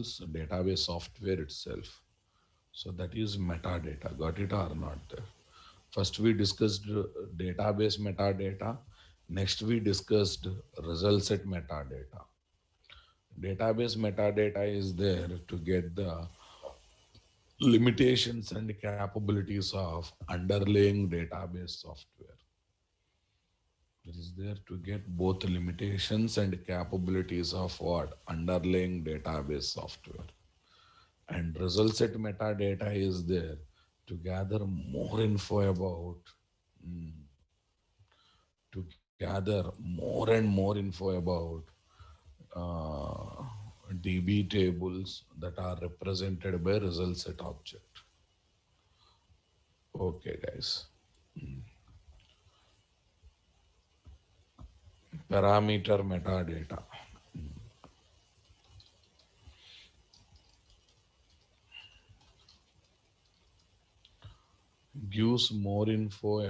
database software itself. So that is metadata. Got it or not there? First we discussed database metadata. Next we discussed result set metadata. Database metadata is there to get the limitations and capabilities of underlying database software. It is there to get both limitations and capabilities of what? Underlying database software. And result set metadata is there to gather more info about, to gather more and more info about uh, DB tables that are represented by result set object. Okay, guys. Parameter metadata gives more info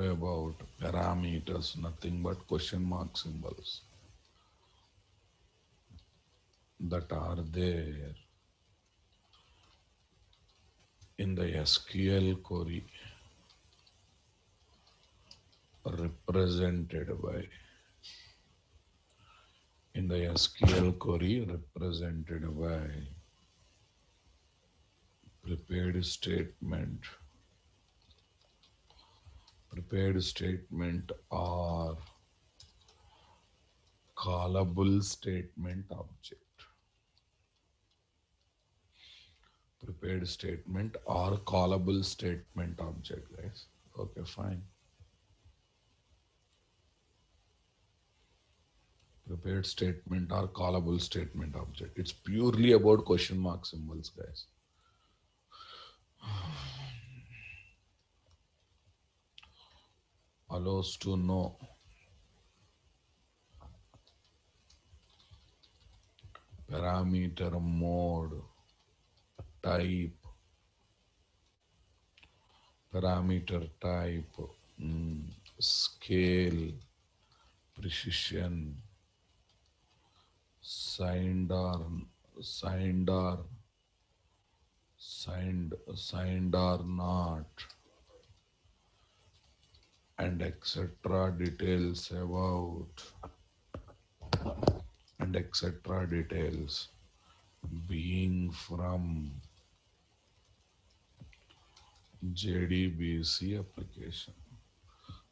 about parameters, nothing but question mark symbols that are there in the SQL query represented by prepared statement or callable statement object. Prepared statement or callable statement object, guys. Okay, fine. Prepared statement or callable statement object. It's purely about question mark symbols, guys. Allows to know parameter mode, type, parameter type, scale, precision, signed or signed or signed or not, and etc. details about and etc. details being from JDBC application.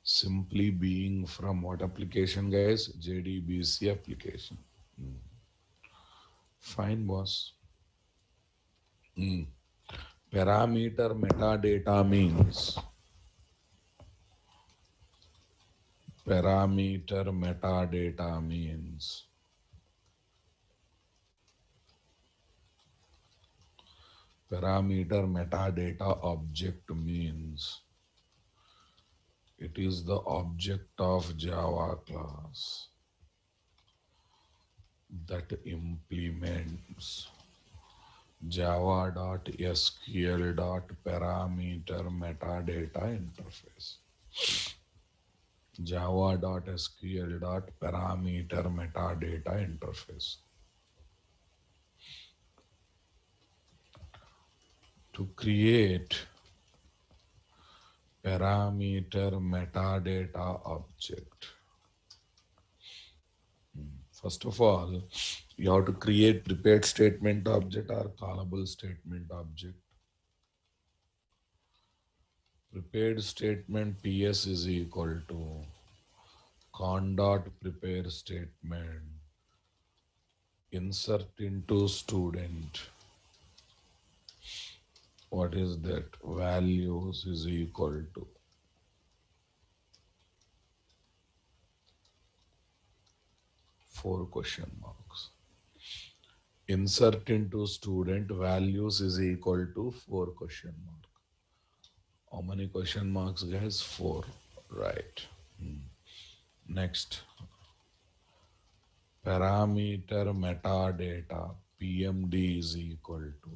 Simply being from what application, guys? JDBC application. Fine, boss. Parameter metadata means parameter metadata means parameter metadata object means it is the object of Java class that implements java.sql.parameter metadata interface. Java.sql.parameter metadata interface. To create parameter metadata object, first of all, you have to create prepared statement object or callable statement object. Prepared statement PS is equal to con dot prepare statement insert into student. What is that? Values is equal to four question marks. Insert into student values is equal to four question mark. How many question marks, guys? Four. Right. Next, parameter metadata PMD is equal to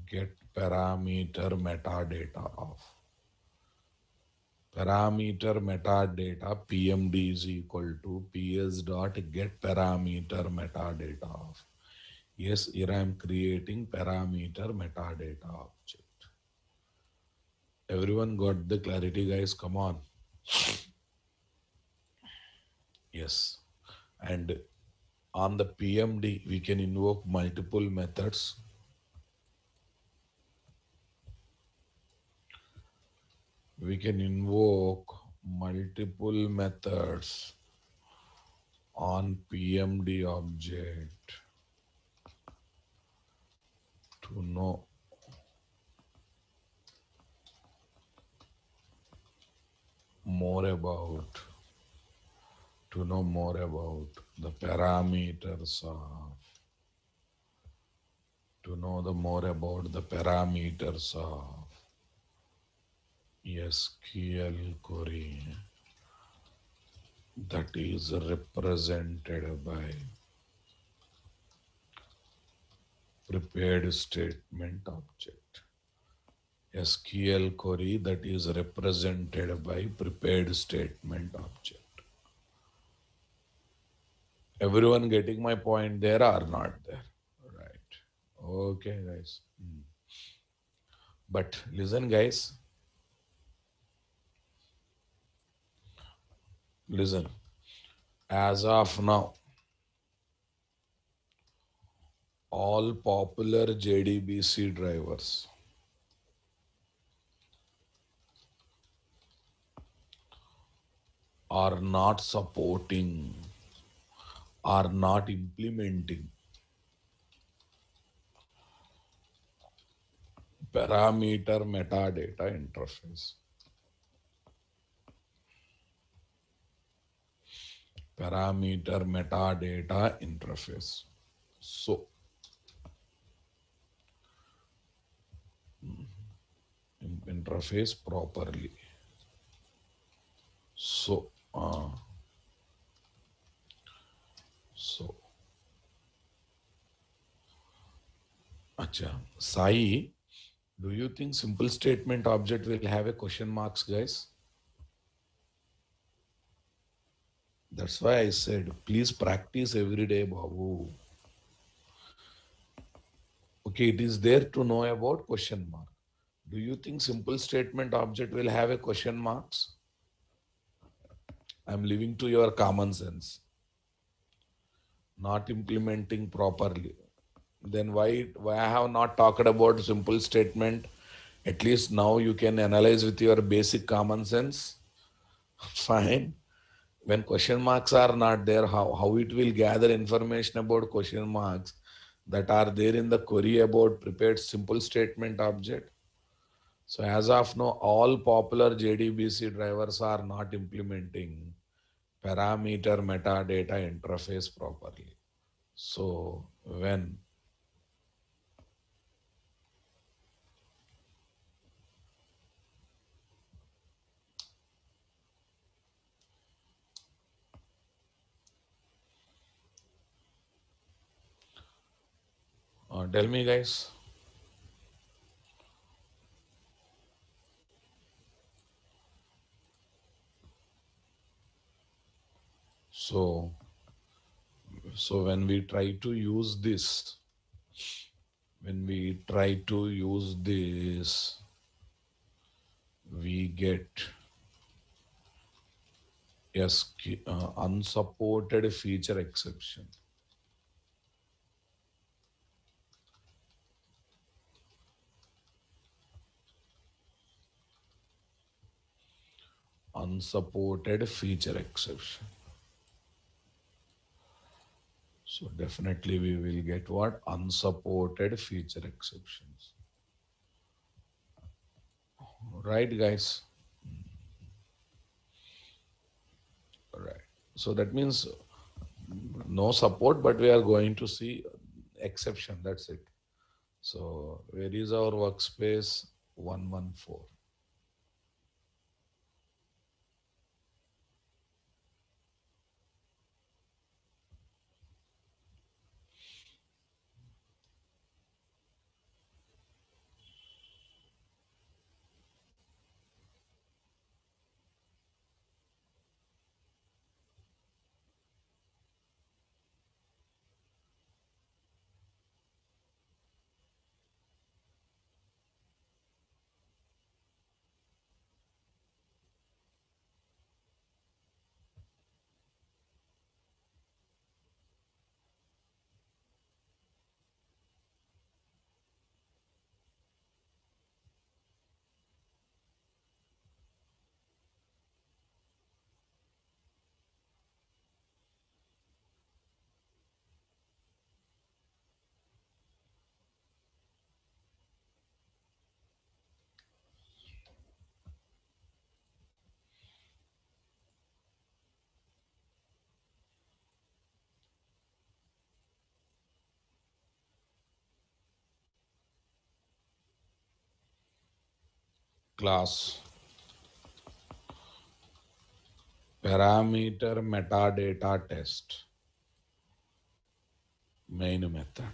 get parameter metadata of. parameter metadata pmd is equal to ps dot get parameter metadata of. Yes, here I am creating parameter metadata object. Everyone got the clarity, guys? Come on. Yes. And on the PMD, we can invoke multiple methods. We can invoke multiple methods on PMD object to know more about the parameters of to know the more about the parameters of SQL query that is represented by prepared statement object. SQL query that is represented by prepared statement object. Everyone getting my point there or not there? Right. Okay, guys. But listen, guys, listen. As of now, all popular JDBC drivers are not supporting, are not implementing parameter metadata interface. Parameter metadata interface. So, interface properly. So, so, acha, Sai, do you think simple statement object will have a question marks, guys? That's why I said, please practice every day, Babu. Okay, it is there to know about question mark. Do you think simple statement object will have a question marks? I'm leaving to your common sense. Not implementing properly. Then why I have not talked about simple statement? At least now you can analyze with your basic common sense. Fine. When question marks are not there, how it will gather information about question marks that are there in the query about prepared simple statement object? So as of now, all popular JDBC drivers are not implementing parameter metadata interface properly. So when tell me, guys. So so when we try to use this, when we try to use this, we get unsupported feature exception. Unsupported feature exception. So definitely we will get what? Unsupported feature exceptions. Right, guys? Right. So that means no support, but we are going to see exception. That's it. So where is our workspace? 114. class parameter metadata test main method.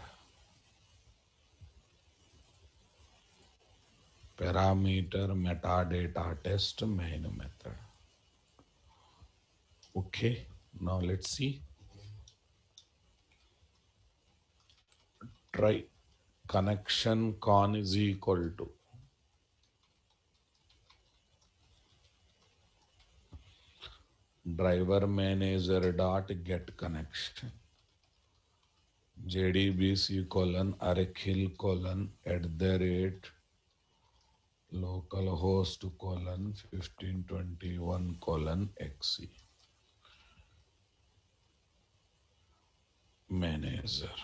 Parameter metadata test main method. Okay, now let's see. Try connection con is equal to driver manager dot get connection jdbc colon arachil colon at the rate localhost colon 1521 colon xe manager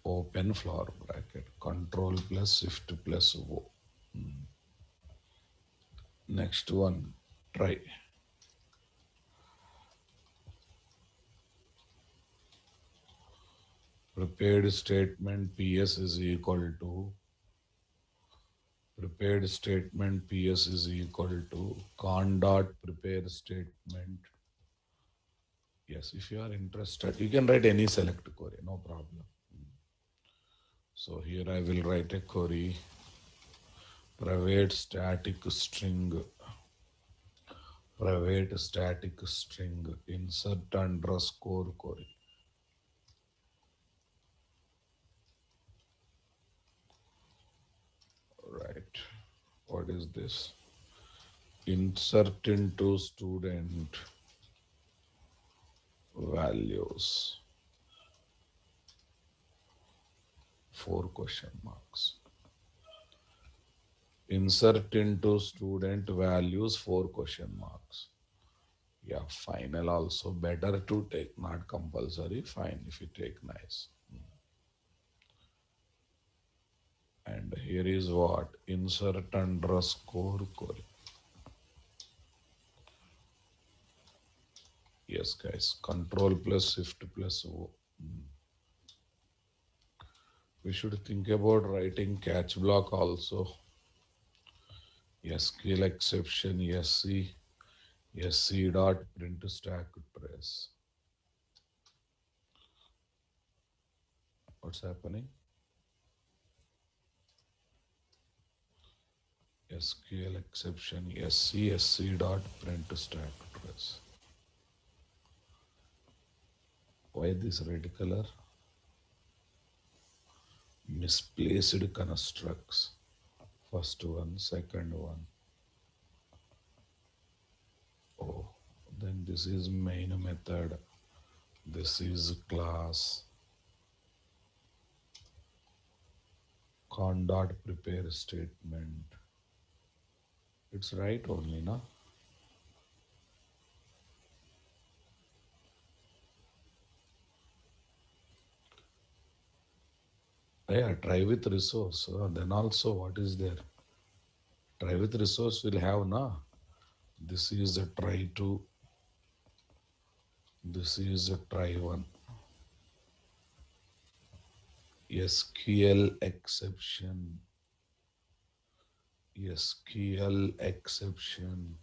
open floor bracket control plus shift plus o. Next one, try prepared statement ps is equal to prepared statement ps is equal to con dot prepare statement. Yes, if you are interested you can write any select query, no problem. So here I will write a query private static string insert underscore query. Right, what is this? Insert into student values 4 question marks. Insert into student values 4 question marks. Yeah, final also better to take, not compulsory. Fine if you take, nice. And here is what? Insert underscore query. Yes, guys. Control plus shift plus O. We should think about writing catch block also. SQL exception SC dot print stack trace. What's happening? SQL exception SC dot print stack trace. Why this red color? Misplaced constructs. First one, second one. Oh, then this is main method. This is class. Con dot prepare statement. It's right only, na? Yeah, try with resource. Then also what is there? Try with resource will have, na? This is a try to. This is a try one. SQL exception. SQL exception.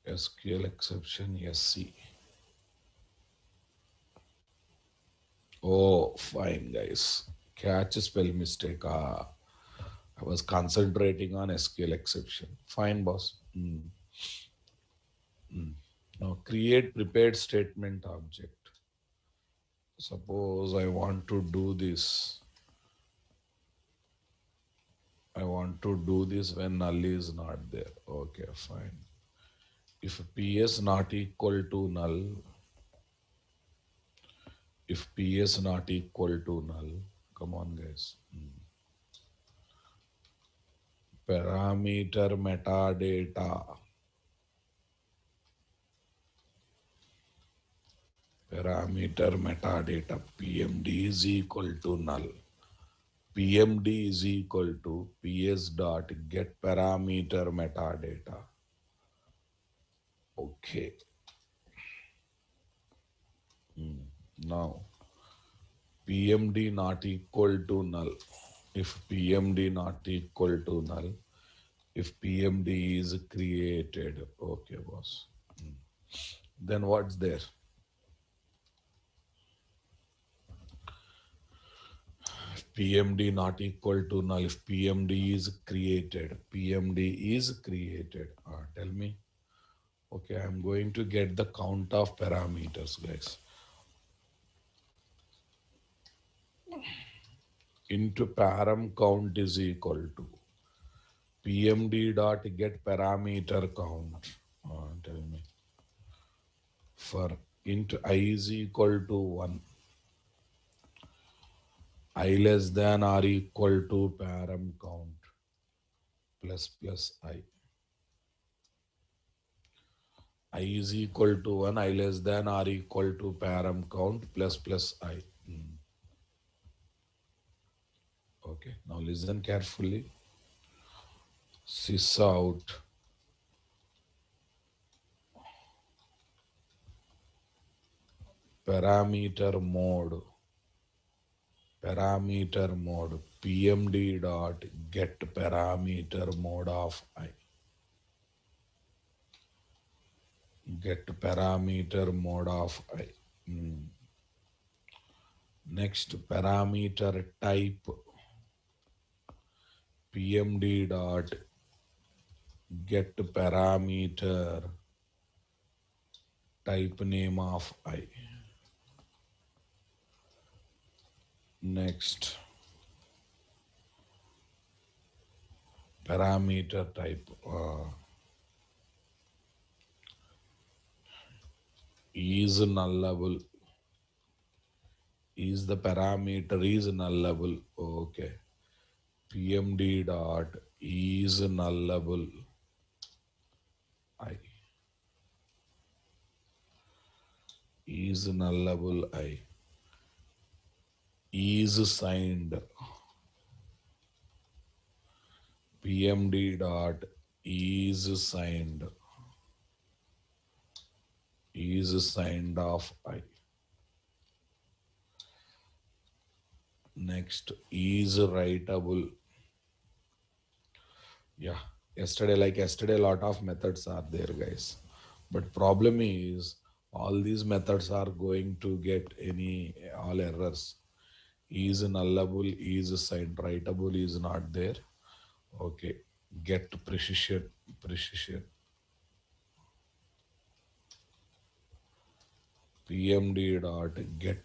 SQL exception SC. Oh, fine, guys. Catch spell mistake. I was concentrating on SQL exception. Fine, boss. Now create prepared statement object. Suppose I want to do this. I want to do this when null is not there. Okay, fine. If PS not equal to null, if PS not equal to null, come on, guys. Parameter metadata. Parameter metadata PMD is equal to null. PMD is equal to PS dot get parameter metadata. Okay. Now PMD not equal to null. If PMD not equal to null, if PMD is created, okay, boss. Then what's there? PMD not equal to null. If PMD is created, PMD is created. Tell me. Okay, I'm going to get the count of parameters, guys. Into param count is equal to PMD dot get parameter count. Tell me. For int I is equal to 1, I less than or equal to param count plus I. I is equal to 1, I less than or equal to param count plus I. Okay, now listen carefully. Sys out parameter mode PMD dot get parameter mode of I. Get parameter mode of I. Next parameter type PMD dot get parameter type name of I. Next parameter type is nullable. Is the parameter is nullable? Okay. PMD dot is nullable I. Is nullable I. Is signed. PMD dot is signed. Is signed of I. Next is writable. Yeah, yesterday, a lot of methods are there, guys. But problem is, all these methods are going to get all errors. Is nullable, is signed, writable is not there. Okay, get precision. PMD dot get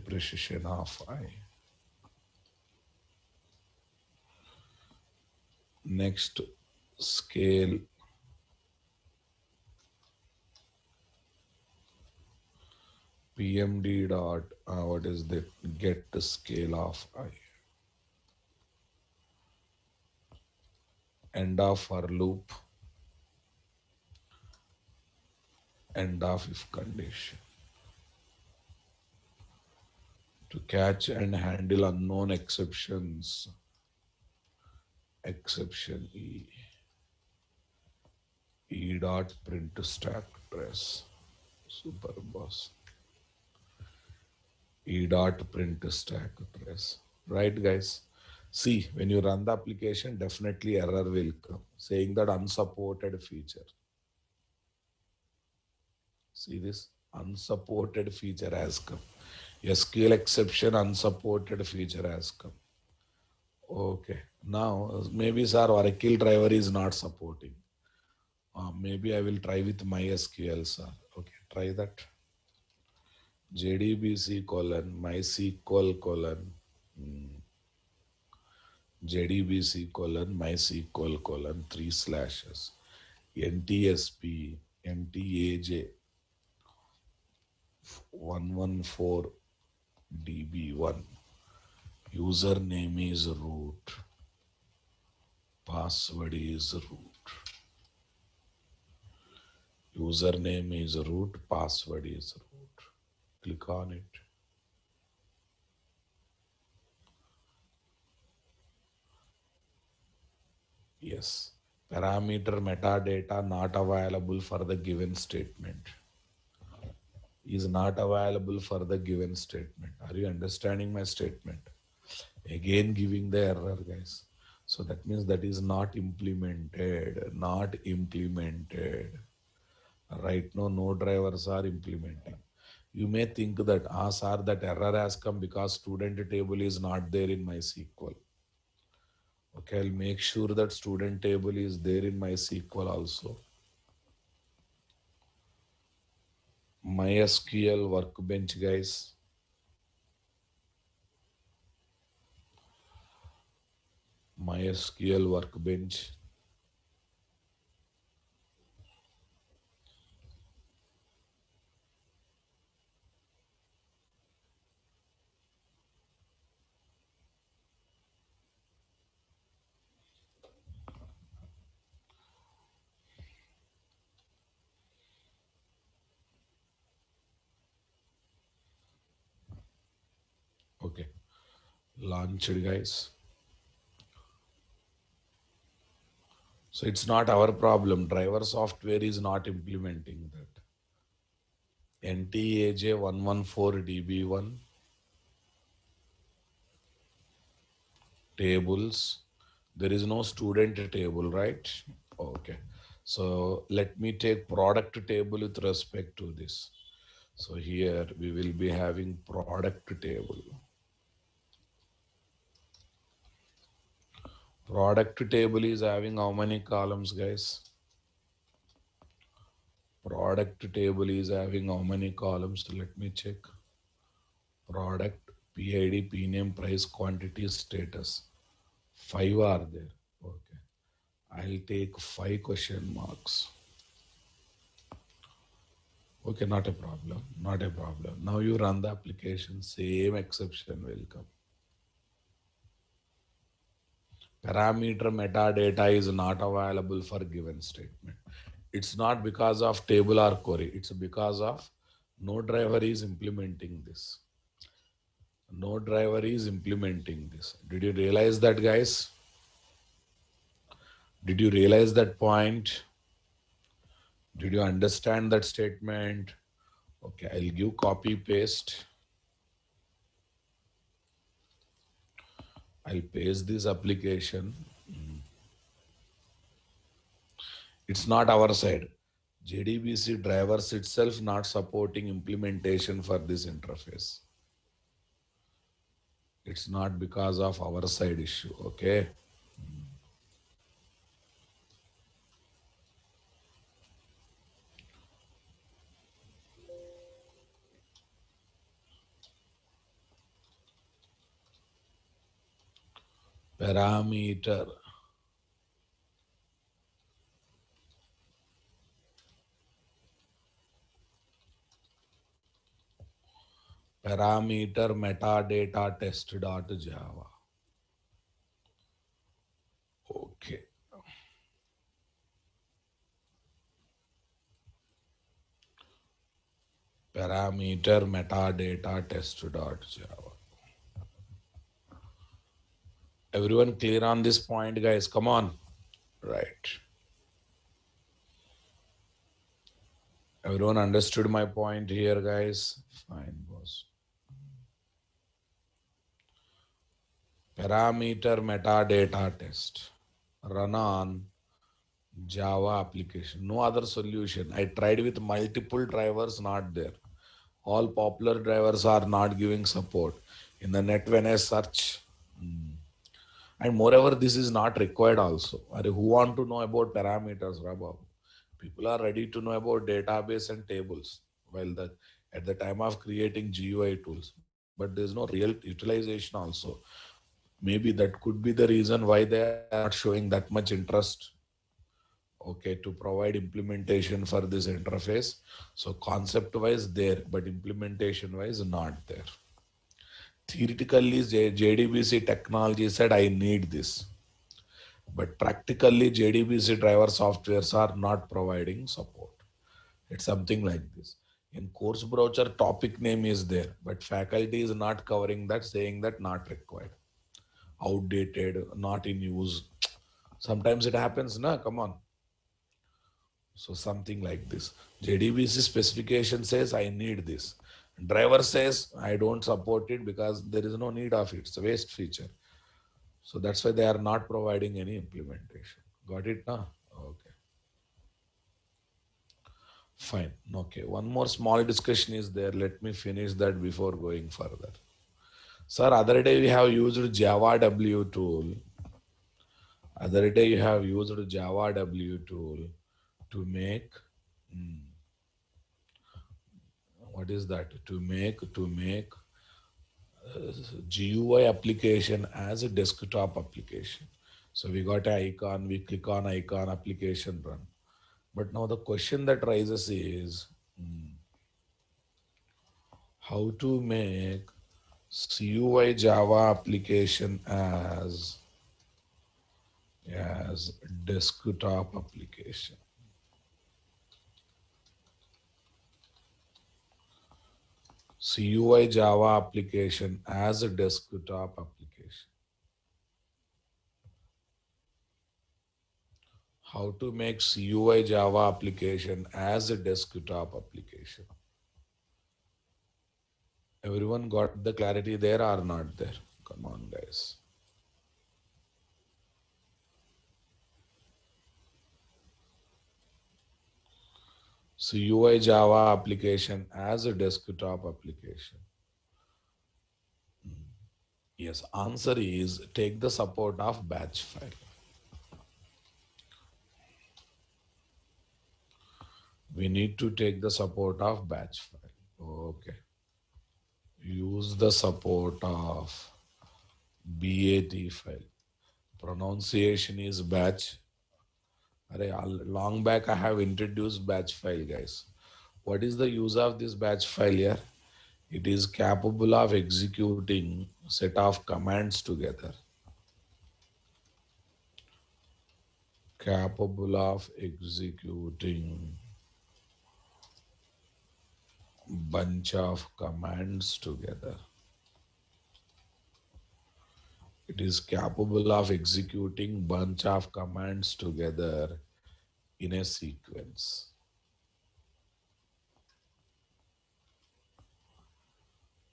precision of I. Next scale PMD dot what is that? Get scale of I. End of for loop. End of if condition. To catch and handle unknown exceptions. Exception E. E dot print stack trace. Super boss. E dot print stack trace. Right, guys? See, when you run the application, definitely error will come saying that unsupported feature. See this? Unsupported feature has come. SQL exception unsupported feature has come. Okay. Now, maybe sir, Oracle driver is not supporting. Maybe I will try with MySQL, sir. Okay, try that. JDBC colon, MySQL colon, JDBC colon, MySQL colon, 3 slashes, NTSP, MTAJ, 114 DB1. Username is root. Password is root. Username is root. Password is root. Click on it. Yes, parameter metadata not available for the given statement is not available for the given statement. Are you understanding my statement? Again giving the error, guys. So that means that is not implemented, not implemented. Right now, no drivers are implementing. You may think that, ah, sir, that error has come because student table is not there in my SQL. Okay, I'll make sure that student table is there in my SQL also. MySQL workbench, guys. MySQL workbench. Okay, launched, guys. So it's not our problem. Driver software is not implementing that. NTAJ114DB1 tables. There is no student table, right? Okay. So let me take product table with respect to this. So here we will be having product table. Product table is having how many columns, guys? Product table is having how many columns? Let me check. Product, PID, PNAME, price, quantity, status. Five are there. Okay. I'll take five question marks. Okay, not a problem. Not a problem. Now you run the application, same exception will come. Parameter metadata is not available for given statement. It's not because of table or query. It's because of no driver is implementing this. No driver is implementing this. Did you realize that, guys? Did you realize that point? Did you understand that statement? Okay, I'll give copy paste. I'll paste this application. It's not our side. JDBC drivers itself not supporting implementation for this interface. It's not because of our side issue, okay? Parameter, parameter metadata test.java. Okay. Parameter metadata test.java. Everyone clear on this point, guys? Come on. Right. Everyone understood my point here, guys? Fine, boss. Parameter metadata test. Run on Java application. No other solution. I tried with multiple drivers, not there. All popular drivers are not giving support. In the net, when I search, and moreover, this is not required also. Who want to know about parameters, Rabab? People are ready to know about database and tables. While the at the time of creating GUI tools, but there's no real utilization also. Maybe that could be the reason why they are not showing that much interest, okay, to provide implementation for this interface. So concept wise there, but implementation wise not there. Theoretically, JDBC technology said I need this, but practically JDBC driver softwares are not providing support. It's something like this. In course brochure, topic name is there, but faculty is not covering that, saying that not required, outdated, not in use. Sometimes it happens, na? Come on. So something like this. JDBC specification says I need this. Driver says I don't support it because there is no need of it. It's a waste feature. So that's why they are not providing any implementation. Got it now? Okay. Fine. Okay. One more small discussion is there. Let me finish that before going further. Sir, other day we have used Java W tool. Other day you have used Java W tool to make what is that? To make GUI application as a desktop application. So we got an icon, we click on icon, application run. But now the question that rises is how to make CUI Java application as desktop application. CUI Java application as a desktop application. How to make CUI Java application as a desktop application. Everyone got the clarity there or not there? Come on, guys. CUI Java application as a desktop application. Yes, answer is take the support of batch file. We need to take the support of batch file. Okay. Use the support of BAT file. Pronunciation is batch. Long back I have introduced batch file, guys. What is the use of this batch file here? It is capable of executing set of commands together. Capable of executing bunch of commands together. It is capable of executing bunch of commands together in a sequence.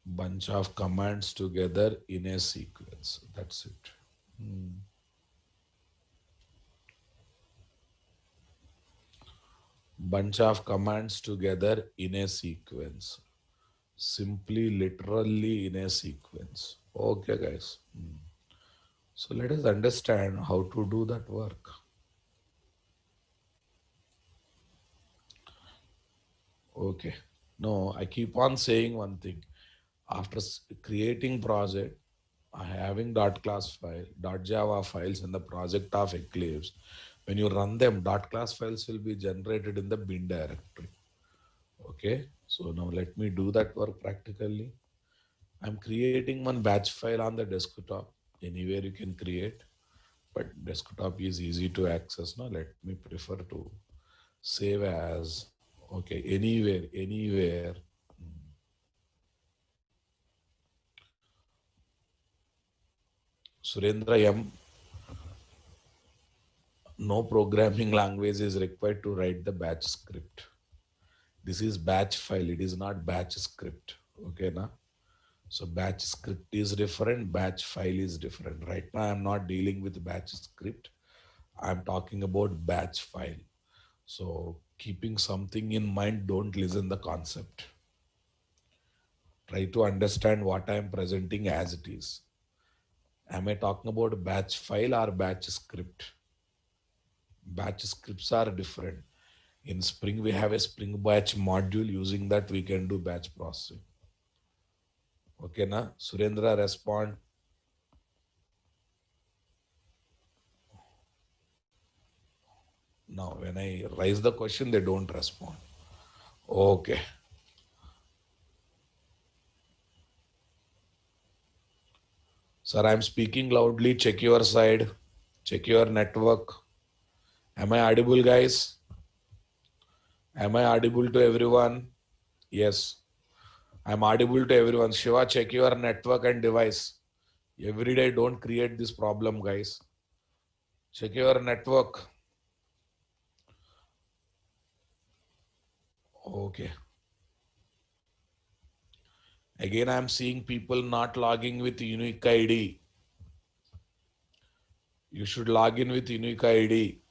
Bunch of commands together in a sequence. That's it. Bunch of commands together in a sequence. Simply, literally in a sequence. Okay, guys. So let us understand how to do that work. Okay. No, I keep on saying one thing. After creating project, having .class file, .java files in the project of Eclipse, when you run them, .class files will be generated in the bin directory. Okay. So now let me do that work practically. I'm creating one batch file on the desktop. Anywhere you can create, but desktop is easy to access. Now let me prefer to save as, okay, anywhere. Surendra M, no programming language is required to write the batch script. This is batch file, it is not batch script. Okay, na? So batch script is different, batch file is different. Right now I'm not dealing with batch script. I'm talking about batch file. So keeping something in mind, don't listen the concept. Try to understand what I am presenting as it is. Am I talking about batch file or batch script? Batch scripts are different. In Spring, we have a Spring batch module. Using that, we can do batch processing. Okay, na? Surendra, respond. Now, when I raise the question, they don't respond. Okay. Sir, I'm speaking loudly. Check your side. Check your network. Am I audible, guys? Am I audible to everyone? Yes. I'm audible to everyone. Shiva, check your network and device. Every day, don't create this problem, guys. Check your network. Okay. Again, I'm seeing people not logging with unique ID. You should log in with unique ID.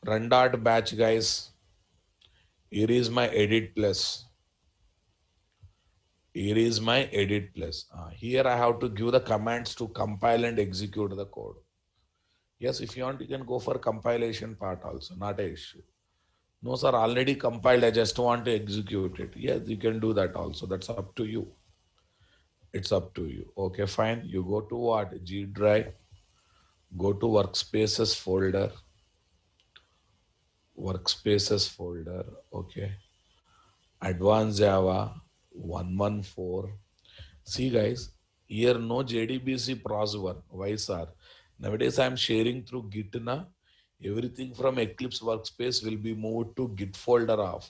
Run dot batch, guys. Here is my edit plus. Here is my edit plus. Here I have to give the commands to compile and execute the code. Yes, if you want, you can go for compilation part also, not an issue. No, sir, already compiled. I just want to execute it. Yes, you can do that also. That's up to you. It's up to you. Okay, fine. You go to what? G drive. Go to workspaces folder. Workspaces folder. Okay. Advanced Java 114. See, guys, here no JDBC pros one. Why, sir? Nowadays, I am sharing through Git na. Everything from Eclipse workspace will be moved to Git folder of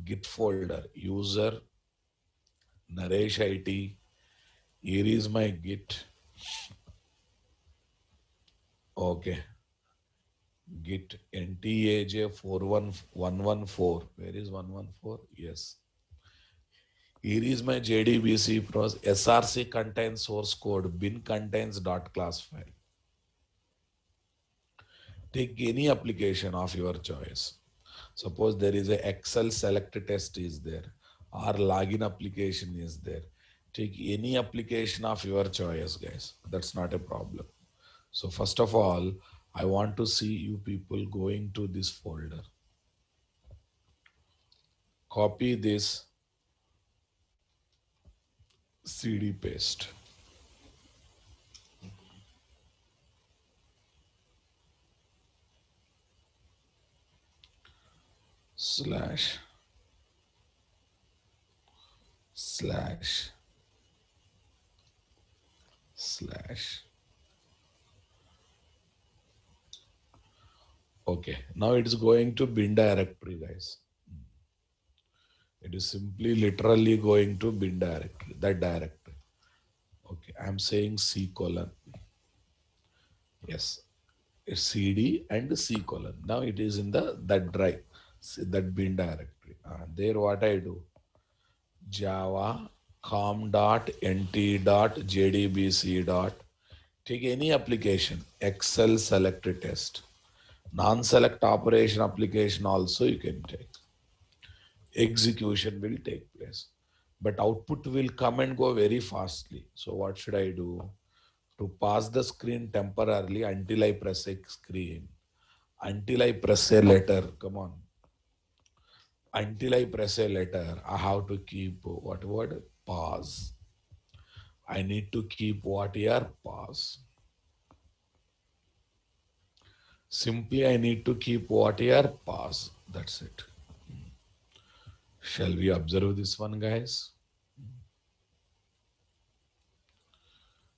Git folder. User, Naresh IT. Here is my Git. Okay. Git NTAJ 41114. Where is 114? Yes. Here is my JDBC pros. SRC contains source code. Bin contains dot class file. Take any application of your choice. Suppose there is a Excel select test is there or login application is there. Take any application of your choice, guys. That's not a problem. So first of all, I want to see you people going to this folder. Copy this, CD paste. Slash slash slash. Okay, now it is going to bin directory, guys. It is simply literally going to bin directory, that directory. Okay, I'm saying C colon. Yes, it's CD and C colon. Now it is in the that drive, that bin directory. There what I do, Java com.nt.jdbc dot. Take any application, Excel select test. Non-select operation application also you can take. Execution will take place. But output will come and go very fastly. So what should I do? To pass the screen temporarily until I press a screen. Until I press a letter, come on. Until I press a letter, I have to keep what word? Pause. I need to keep what here? Pause. Simply I need to keep what here? Pause. That's it. Shall we observe this one, guys?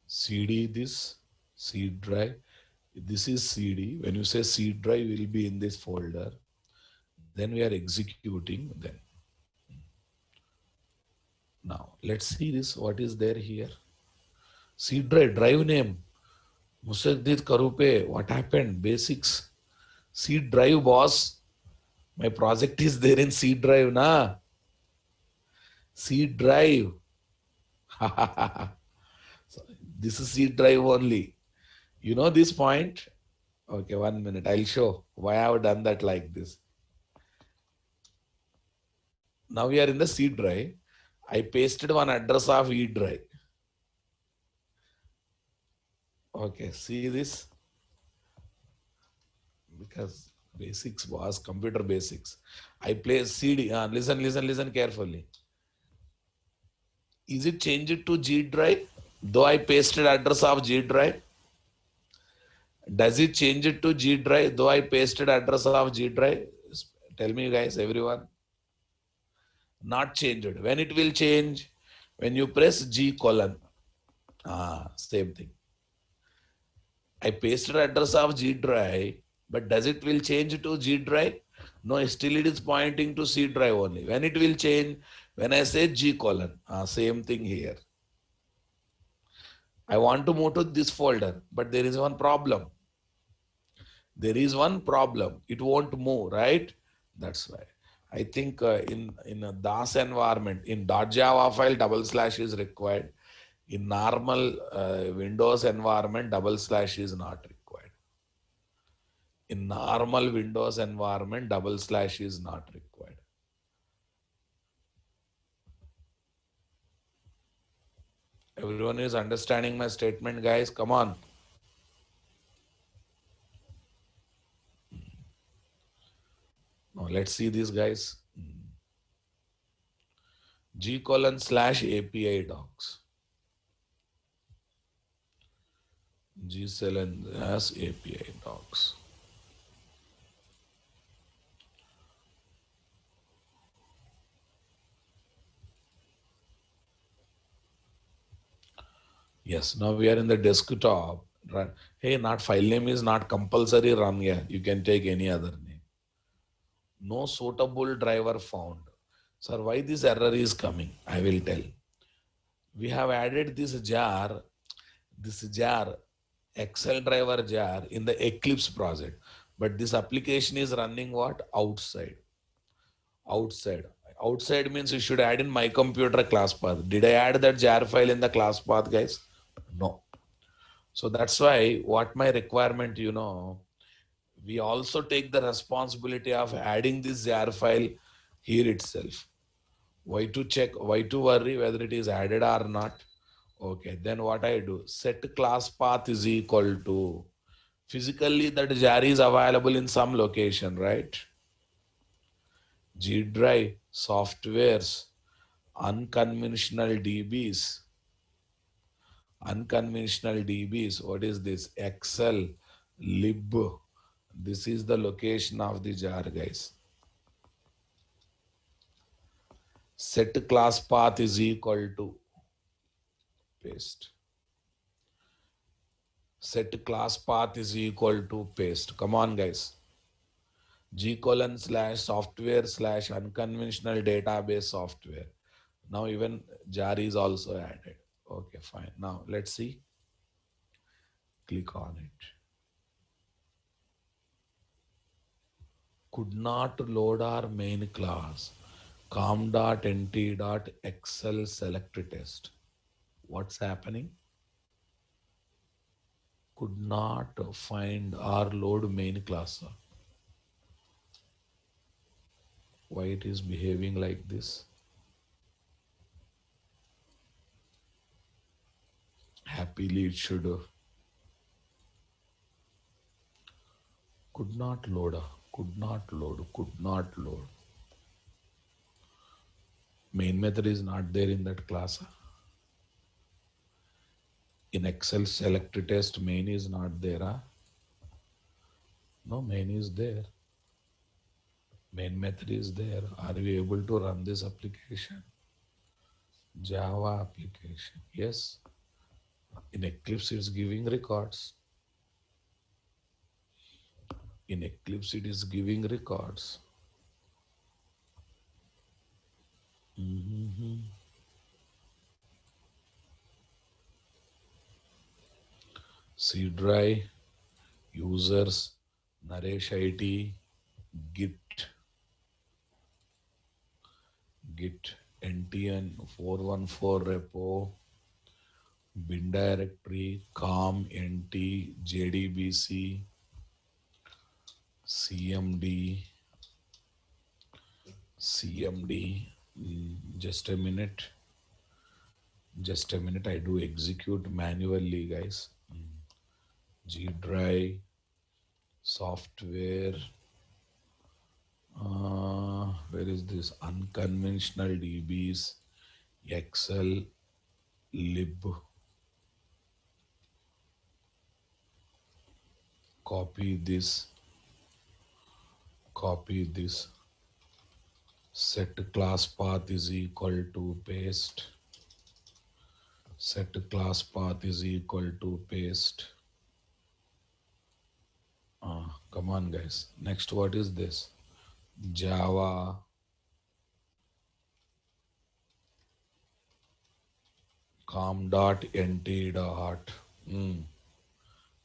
CD this, C drive. This is CD. When you say C drive will be in this folder, then we are executing then. Now let's see this. What is there here? C drive name. Musaddid Karupe. What happened? Basics. C drive, boss. My project is there in C drive, na? C drive. So, this is C drive only. You know this point? Okay, 1 minute. I'll show why I have done that like this. Now we are in the C drive. I pasted one address of E drive. Okay, see this? Because basics was computer basics. I place CD. Listen carefully. Is it changed to G drive? Though I pasted address of G drive. Does it change it to G drive? Though I pasted address of G drive. Tell me, guys, everyone. Not changed. When it will change? When you press G colon. Same thing. I pasted address of G drive, but does it will change to G drive? No, still it is pointing to C drive only. When it will change? When I say G colon. Same thing here. I want to move to this folder, but there is one problem. There is one problem. It won't move, right? That's why. I think in a DOS environment, in .java file, double slash is required. In normal Windows environment, double slash is not required. In normal Windows environment, double slash is not required. Everyone is understanding my statement, guys? Come on. Now let's see these guys. G colon slash API docs. G colon as API docs. Yes, now we are in the desktop. Right. Hey, not file name is not compulsory run here. You can take any other name. No suitable driver found. Sir, why this error is coming? I will tell. We have added this jar, Excel driver jar in the Eclipse project. But this application is running what? Outside. Outside means you should add in my computer class path. Did I add that jar file in the class path, guys? No. So that's why what my requirement, we also take the responsibility of adding this jar file here itself. Why to check, why to worry whether it is added or not? Okay, then what I do, set class path is equal to, physically that jar is available in some location, right? G drive, softwares, unconventional DBs, what is this? Excel, lib. This is the location of the jar, guys. Set class path is equal to, paste. Set class path is equal to paste. Come on, guys. G colon slash software slash unconventional database software. Now even jar is also added. Okay, fine. Now let's see. Click on it. Could not load our main class. com.nt.excel select test. What's happening? Could not find our load main class. Why it is behaving like this? Happily it should could not load, could not load, could not load. Main method is not there in that class. In Excel select test, main is not there. No, main is there. Main method is there. Are we able to run this application? Java application. Yes. In Eclipse, it's giving records. In Eclipse, it is giving records. C drive, users, Naresh IT, Git, NTN 414 repo, bin directory, com, NT, JDBC, CMD, just a minute. I do execute manually, guys. G drive, software, where is this? Unconventional DBs, Excel, lib, copy this, set class path is equal to paste, set class path is equal to paste. Come on, guys. Next, what is this? Java com.nt dot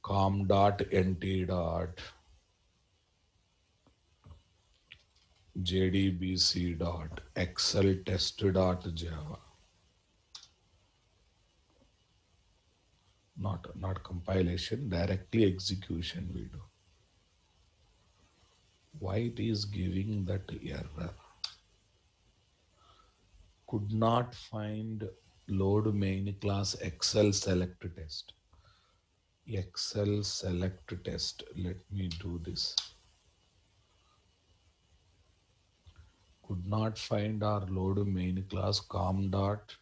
com.nt dot jdbc dot excel test dot java. Not compilation, directly execution we do. Why it is giving that error? Could not find load main class excel select test. Excel select test. Let me do this. Could not find our load main class com dot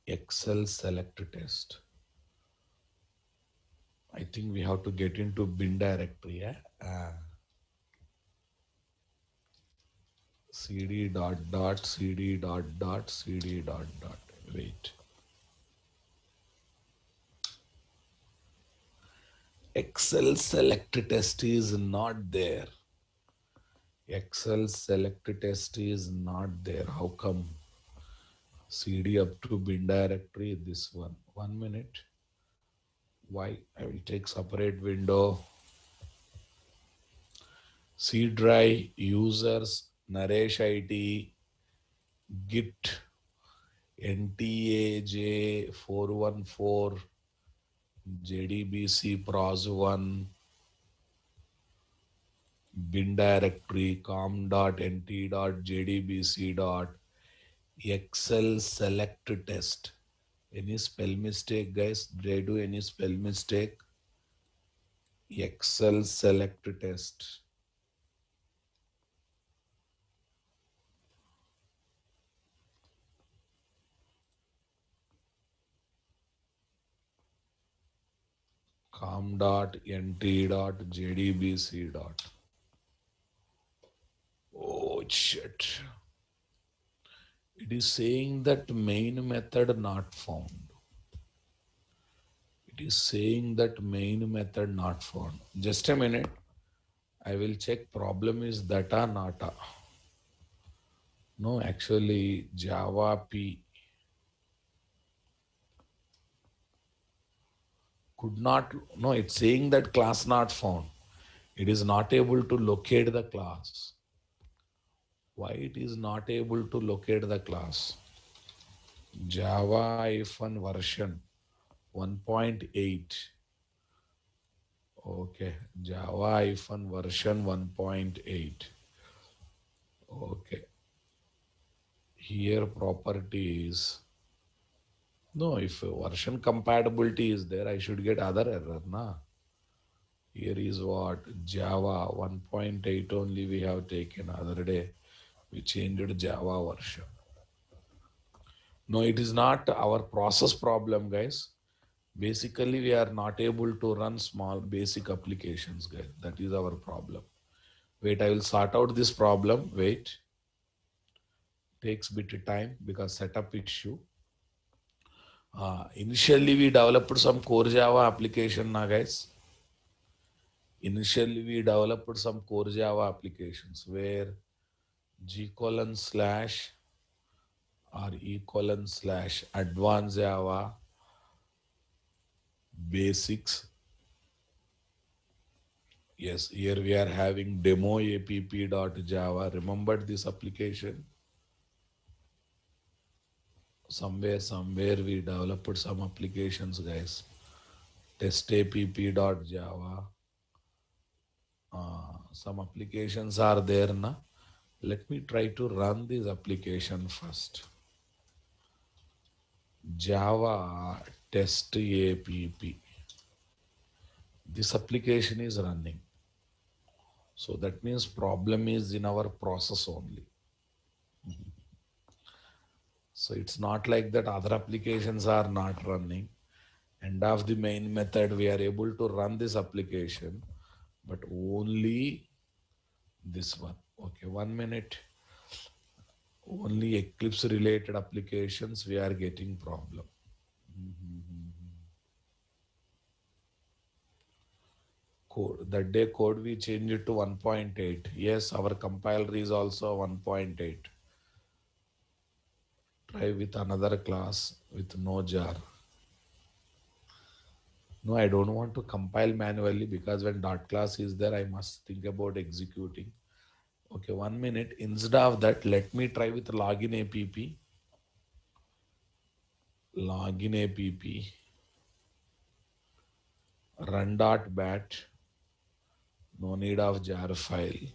excel select test. I think we have to get into bin directory. Yeah? Cd dot dot cd dot dot cd dot dot. Wait. Excel select test is not there. Excel select test is not there. How come? Cd up to bin directory, this one. 1 minute. Why? I will take separate window. C drive, users, Naresh IT, Git, NTAJ414, JDBC pros1, bin directory, com.nt.jdbc dot excel select test. Any spell mistake, guys? Did I do any spell mistake? Excel select test. com.nt.jdbc dot. Oh shit. It is saying that main method not found. It is saying that main method not found. Just a minute. I will check problem is that or not. No, actually Java P could not, no, it's saying that class not found. It is not able to locate the class. Why it is not able to locate the class? Java version 1.8. Okay, Java version 1.8. Okay, here properties. No, if version compatibility is there, I should get other error, na? Here is what Java 1.8 only we have taken other day. We changed Java version. No, it is not our process problem, guys. Basically, we are not able to run small basic applications, guys. That is our problem. Wait, I will sort out this problem. Wait. Takes bit of time because setup issue. Initially, we developed some core Java application now, guys. Initially, we developed some core Java applications where G colon slash or E colon slash advanced Java basics. Yes, here we are having demo app.java. Remember this application? Somewhere we developed some applications, guys. Test app.java. Some applications are there now. Let me try to run this application first. Java test app. This application is running. So that means problem is in our process only. So it's not like that other applications are not running. End of the main method, we are able to run this application, but only this one. Okay, 1 minute. Only Eclipse related applications we are getting problem. Code. That day code we changed it to 1.8. Yes, our compiler is also 1.8. Try with another class with no jar. No, I don't want to compile manually because when dot class is there, I must think about executing. Okay, 1 minute. Instead of that, let me try with login app. Login app. Run dot bat. No need of jar file.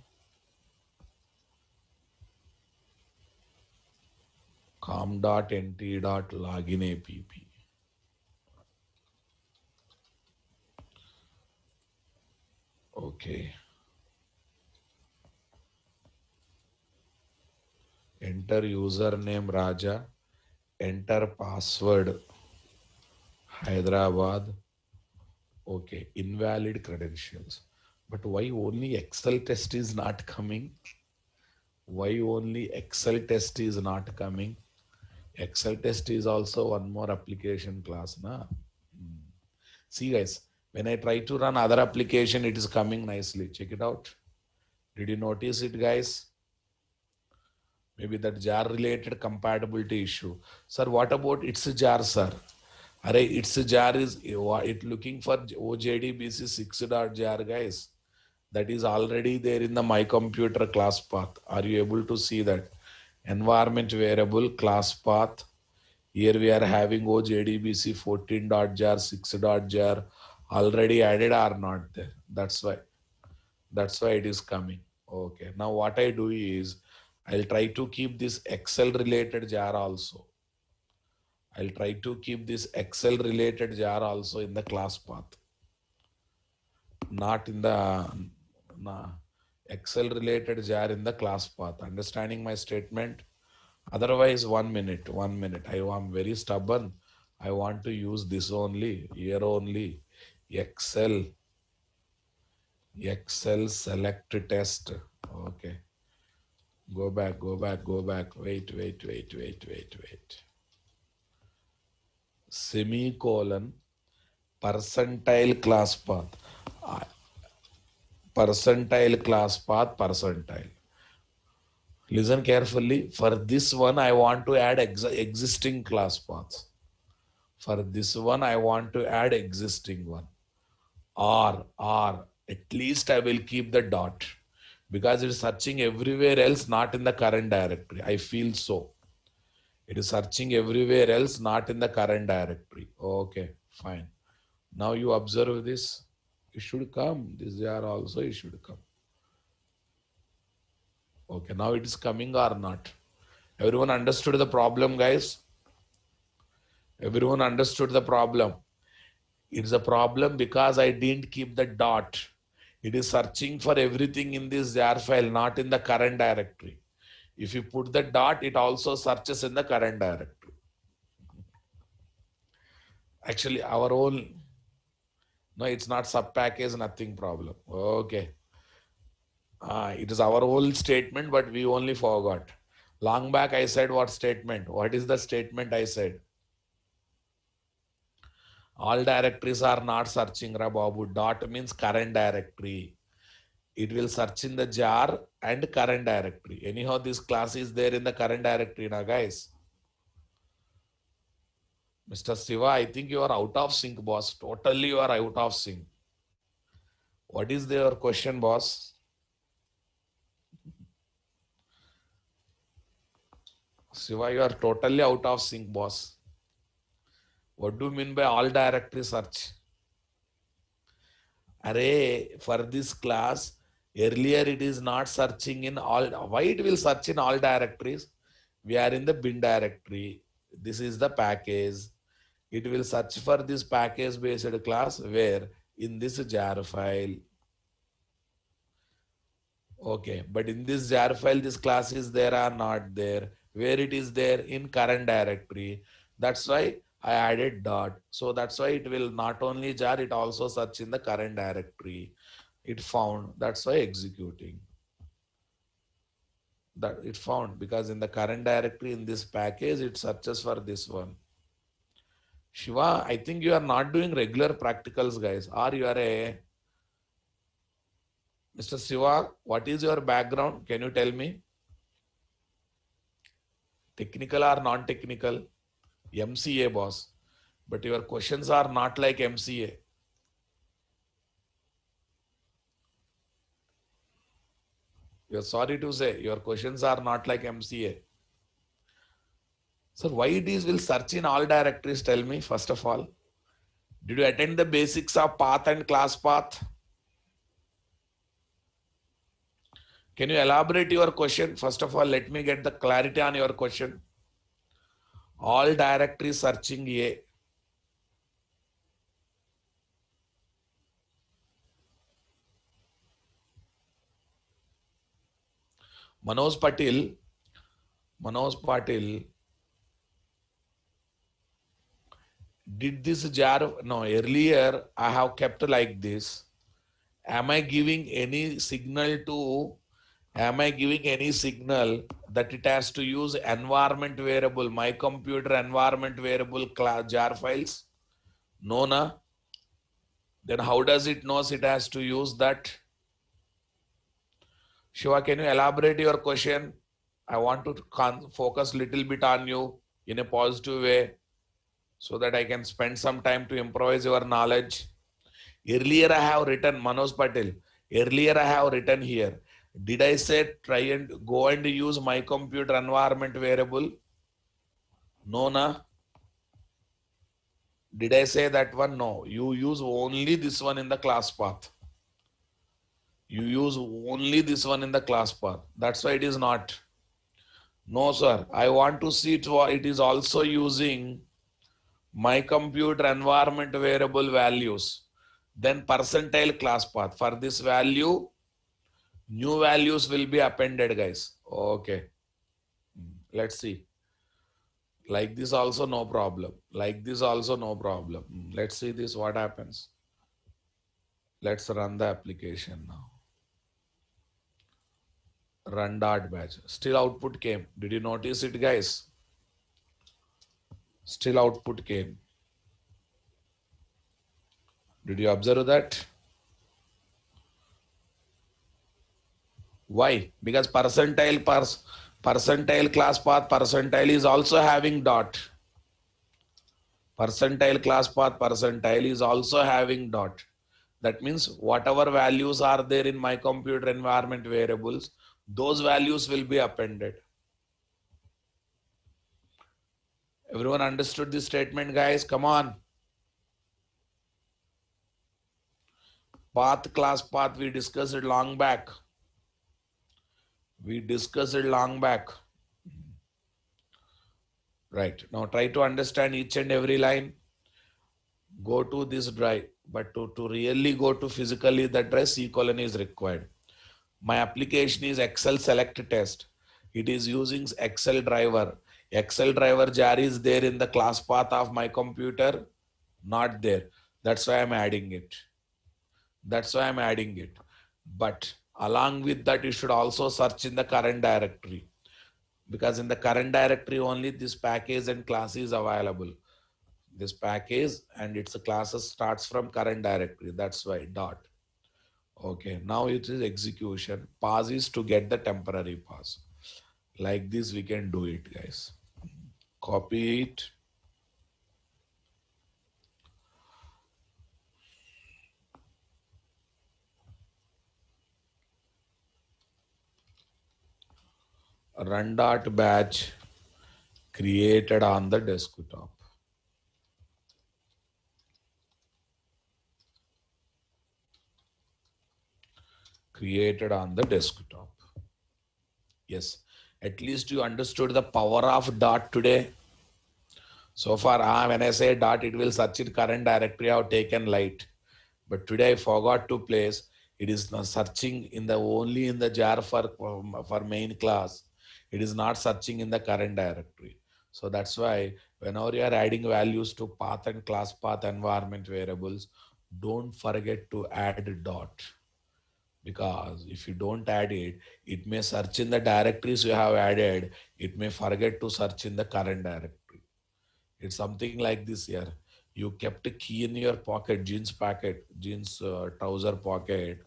Com dot nt dot login app. Okay. Enter username Raja. Enter password Hyderabad. Okay. Invalid credentials. But why only Excel test is not coming? Why only Excel test is not coming? Excel test is also one more application class, na? See guys, when I try to run other application, it is coming nicely. Check it out. Did you notice it, guys? Maybe that jar related compatibility issue. Sir, what about its jar, sir? Array, its jar is it looking for OJDBC 6.jar, guys. That is already there in the my computer class path. Are you able to see that? Environment variable class path. Here we are having OJDBC 14.jar, 6.jar already added or not there. That's why it is coming. Okay. Now what I do is I'll try to keep this Excel related jar also. I'll try to keep this Excel related jar also in the class path, not in the Excel related jar in the class path. Understanding my statement? Otherwise, 1 minute, 1 minute. I am very stubborn. I want to use this only, here only. Excel, Excel select test. Okay. Go back, go back, go back. Wait. Semicolon, percentile class path. Percentile class path, percentile. Listen carefully. For this one, I want to add existing class paths. For this one, I want to add existing one. Or, at least I will keep the dot because it's searching everywhere else, not in the current directory. I feel so. It is searching everywhere else, not in the current directory. Okay, fine. Now you observe this. It should come. This are also it should come. Okay, now it is coming or not. Everyone understood the problem, guys? Everyone understood the problem. It's a problem because I didn't keep the dot. It is searching for everything in this jar file, not in the current directory. If you put the dot, it also searches in the current directory. Actually, our own, no, it's not sub package, nothing problem. Okay. It is our old statement, but we only forgot. Long back, I said what statement? What is the statement I said? All directories are not searching, Babu. Dot means current directory. It will search in the jar and current directory. Anyhow, this class is there in the current directory now, guys. Mr. Siva, I think you are out of sync, boss. Totally you are out of sync. What is your question, boss? Siva, you are totally out of sync, boss. What do you mean by all directory search? Array, for this class, earlier it is not searching in all. Why it will search in all directories? We are in the bin directory. This is the package. It will search for this package based class where in this jar file. Okay, but in this jar file, this class is there or not there. Where it is there in current directory. That's why I added dot. So that's why it will not only jar, it also search in the current directory. It found, that's why executing. That it found because in the current directory in this package, it searches for this one. Shiva, I think you are not doing regular practicals, guys. Or you are a Mr. Shiva, what is your background? Can you tell me? Technical or non-technical? MCA, boss. But your questions are not like MCA. You're sorry to say, your questions are not like MCA. So why it is will search in all directories? Tell me, first of all. Did you attend the basics of path and class path? Can you elaborate your question? First of all, let me get the clarity on your question. All directories searching A. Manoj Patil, Manoj Patil, did this jar? No, earlier I have kept like this. Am I giving any signal to, am I giving any signal that it has to use environment variable, my computer environment variable class jar files? No, na? Then how does it knows it has to use that? Shiva, can you elaborate your question? I want to focus little bit on you in a positive way so that I can spend some time to improvise your knowledge. Earlier I have written, Manoj Patel, earlier I have written here. Did I say try and go and use my computer environment variable? No, na? Did I say that one? No. You use only this one in the class path. You use only this one in the class path. That's why it is not. No, sir. I want to see it is also using my computer environment variable values. Then percentile class path. For this value, new values will be appended, guys. Okay. Let's see. Like this also no problem. Like this also no problem. Let's see this what happens. Let's run the application now. Run dot batch. Still output came. Did you notice it, guys? Still output came. Did you observe that? Why? Because percentile class path percentile is also having dot. Percentile class path percentile is also having dot. That means whatever values are there in my computer environment variables, those values will be appended. Everyone understood this statement, guys? Come on. Path class path, we discussed it long back. We discussed it long back. Right. Now try to understand each and every line. Go to this drive. But to really go to physically the drive, C colon is required. My application is Excel select test. It is using Excel driver. Excel driver jar is there in the class path of my computer. Not there. That's why I'm adding it. That's why I'm adding it. But along with that, you should also search in the current directory. Because in the current directory only this package and class is available. This package and its classes starts from current directory. That's why dot. Okay, now it is execution. Pause is to get the temporary pause. Like this we can do it, guys. Copy it. Run dot batch created on the desktop. Created on the desktop. Yes, at least you understood the power of dot today. So far, when I say dot, it will search in current directory. I have taken light, but today I forgot to place. It is not searching in the only in the jar for main class. It is not searching in the current directory. So that's why whenever you are adding values to path and class path environment variables, don't forget to add dot. Because if you don't add it, it may search in the directories you have added. It may forget to search in the current directory. It's something like this here. You kept a key in your pocket, jeans trouser pocket,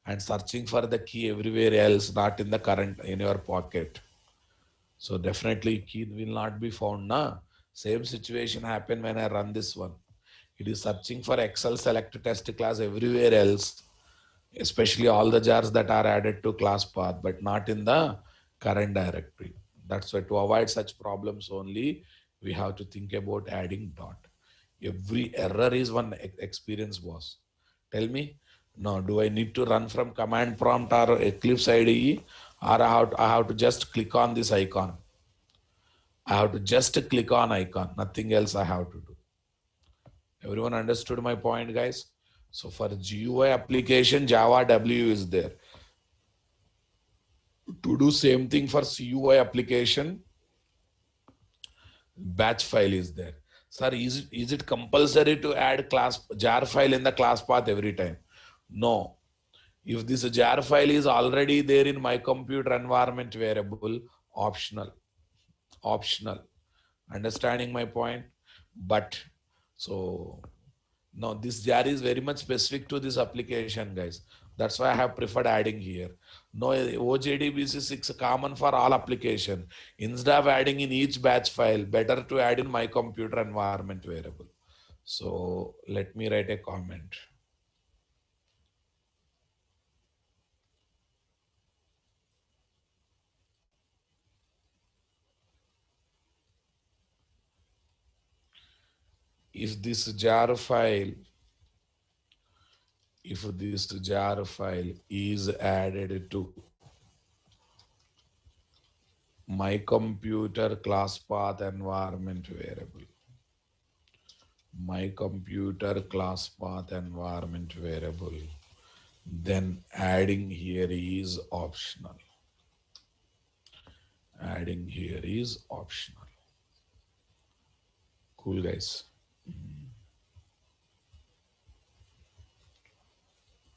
and searching for the key everywhere else, not in the current in your pocket. So definitely key will not be found. Na? Same situation happen when I run this one. It is searching for Excel select test class everywhere else, especially all the jars that are added to class path, but not in the current directory. That's why to avoid such problems only, we have to think about adding dot. Every error is one experience boss. Tell me, now do I need to run from command prompt or Eclipse IDE, or I have to just click on this icon? I have to just click on icon, nothing else I have to do. Everyone understood my point, guys? So for GUI application, Java W is there. To do same thing for CUI application, batch file is there. Sir, is it compulsory to add class jar file in the class path every time? No. If this jar file is already there in my computer environment variable, optional. Optional. Understanding my point? But so now this jar is very much specific to this application, guys. That's why I have preferred adding here. No, OJDBC is 6 common for all application. Instead of adding in each batch file, better to add in my computer environment variable. So let me write a comment. If this jar file, if this jar file is added to my computer class path environment variable, my computer class path environment variable, then adding here is optional. Adding here is optional. Cool, guys.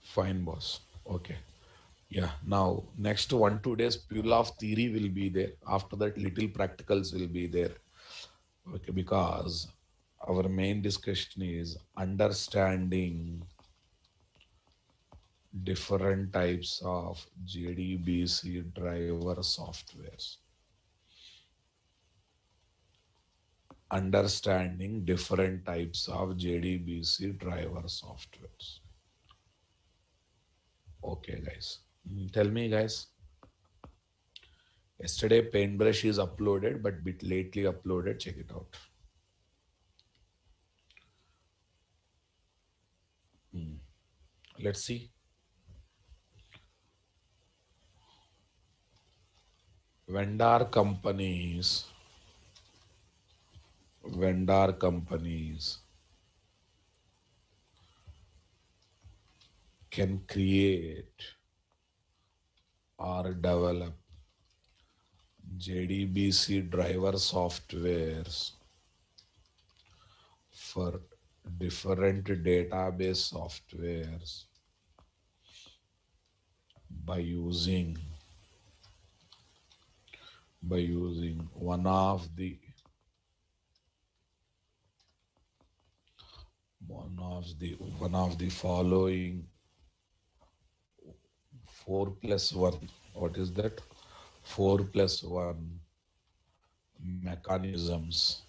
Fine, boss. Okay. Yeah. Now, next 1 2 days, pure of theory will be there. After that, little practicals will be there. Okay, because our main discussion is understanding different types of JDBC driver softwares. Understanding different types of JDBC driver softwares. Okay, guys. Tell me, guys. Yesterday, Paintbrush is uploaded, but bit lately uploaded. Check it out. Let's see. Vendor companies, vendor companies can create or develop JDBC driver softwares for different database softwares by using one of the following 4+1. What is that? 4+1 mechanisms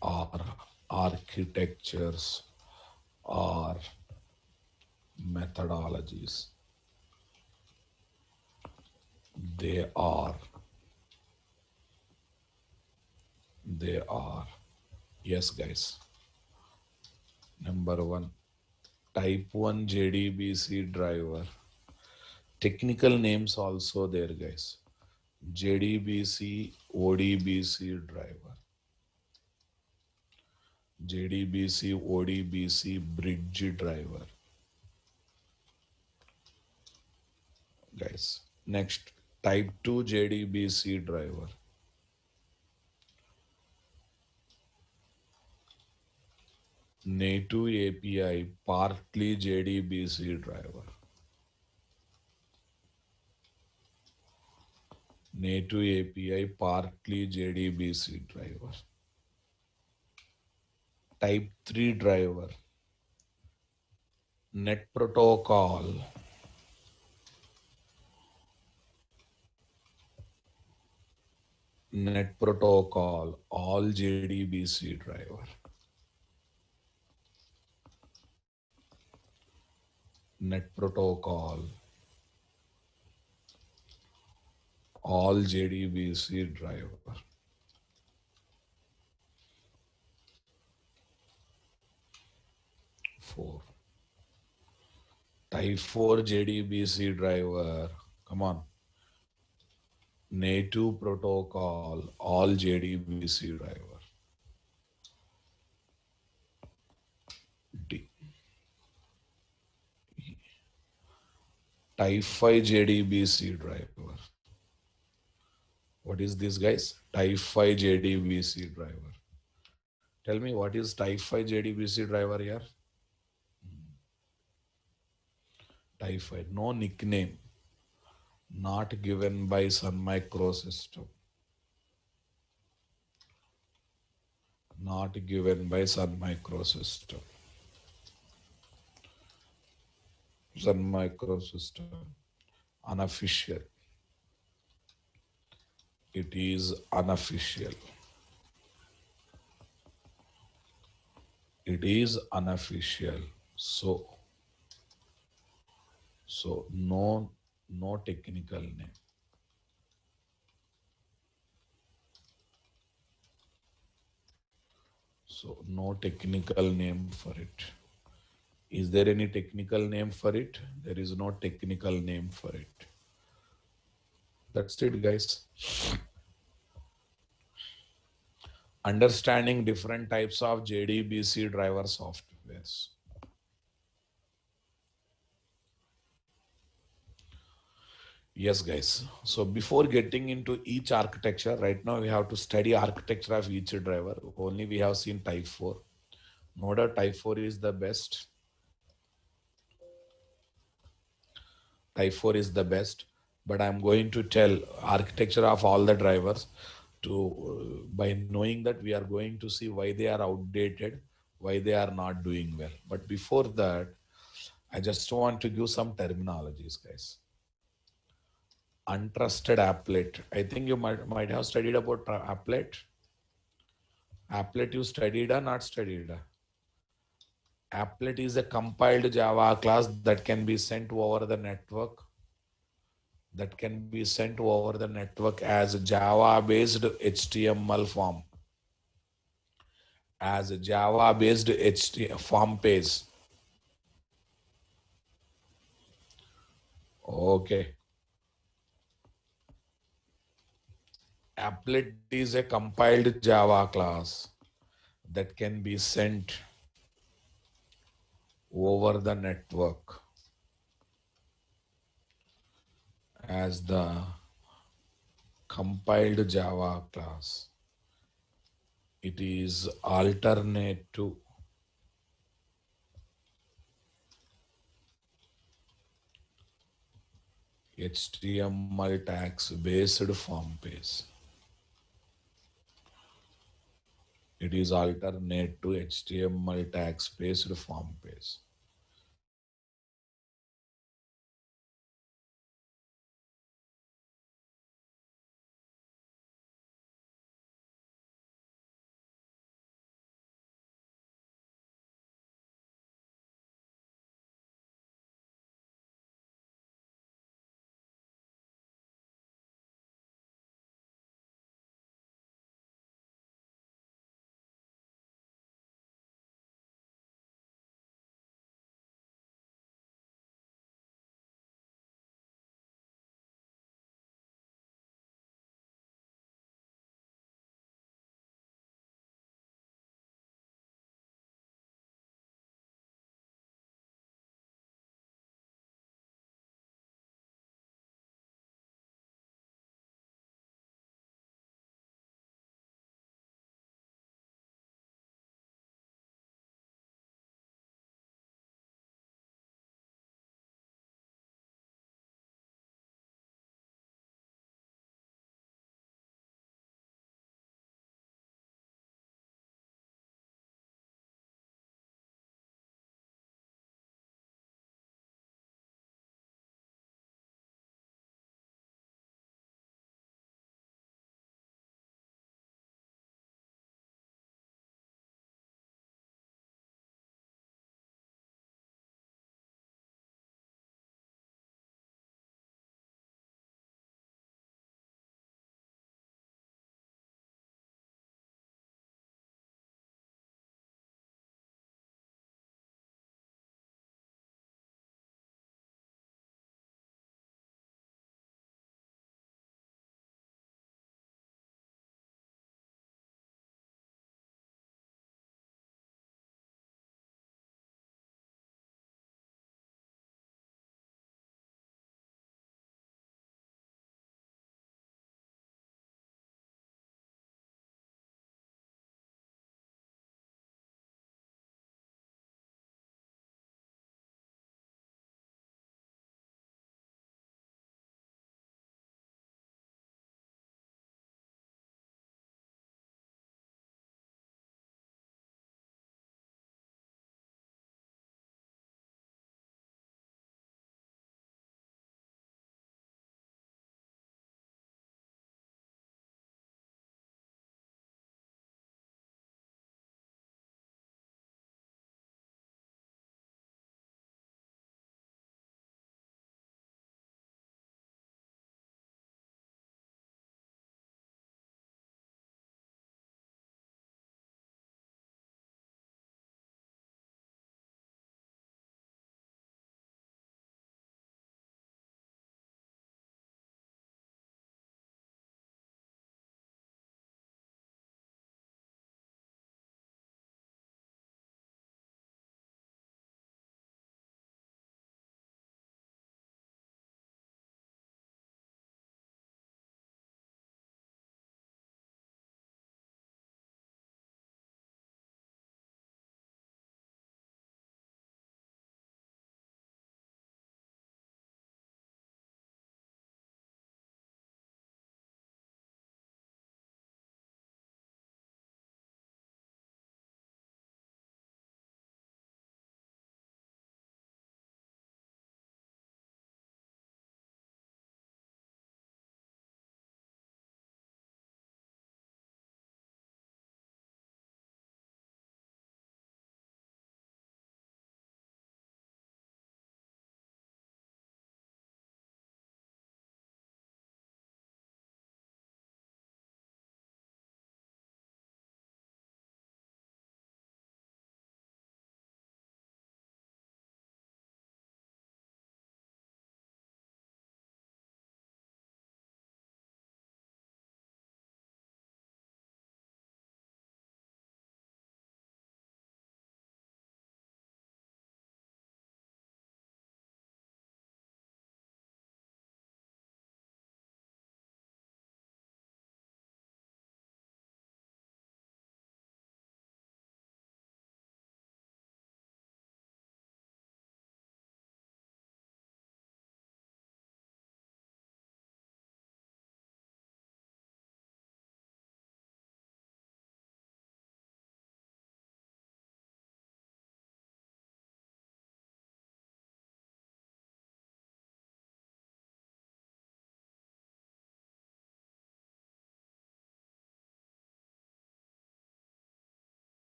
or architectures or methodologies. They are, they are, yes, guys. Number one, type 1 JDBC driver. Technical names also there, guys. JDBC, ODBC driver. JDBC, ODBC bridge driver. Guys, next, type 2 JDBC driver. Native API, partly JDBC driver. Native API, partly JDBC driver. Type 3 driver. Net protocol. Net protocol, all JDBC driver. Net protocol, all JDBC driver. 4. Type 4 JDBC driver. Come on. Native protocol, all JDBC driver. D. Type 5 JDBC driver. What is this, guys? Type 5 JDBC driver. Tell me, what is type 5 JDBC driver here? Type 5. No nickname. Not given by Sun Microsystem. Not given by Sun Microsystem. Sun Microsystem. Unofficial. It is unofficial. It is unofficial. So no technical name. So no technical name for it. Is there any technical name for it? There is no technical name for it. That's it, guys. Understanding different types of JDBC driver softwares. Yes, guys. So before getting into each architecture, right now we have to study architecture of each driver. Only we have seen type 4. No doubt type 4 is the best. Type 4 is the best. But I'm going to tell architecture of all the drivers by knowing that we are going to see why they are outdated, why they are not doing well. But before that, I just want to give some terminologies, guys. Untrusted applet. I think you might have studied about applet. Applet you studied or not studied? Applet is a compiled Java class that can be sent over the network. That can be sent over the network as a Java-based HTML form. As a Java-based HTML form page. Okay. Applet is a compiled Java class that can be sent over the network as the compiled Java class. It is alternate to HTML tags based form page. It is alternate to HTML tags based form page.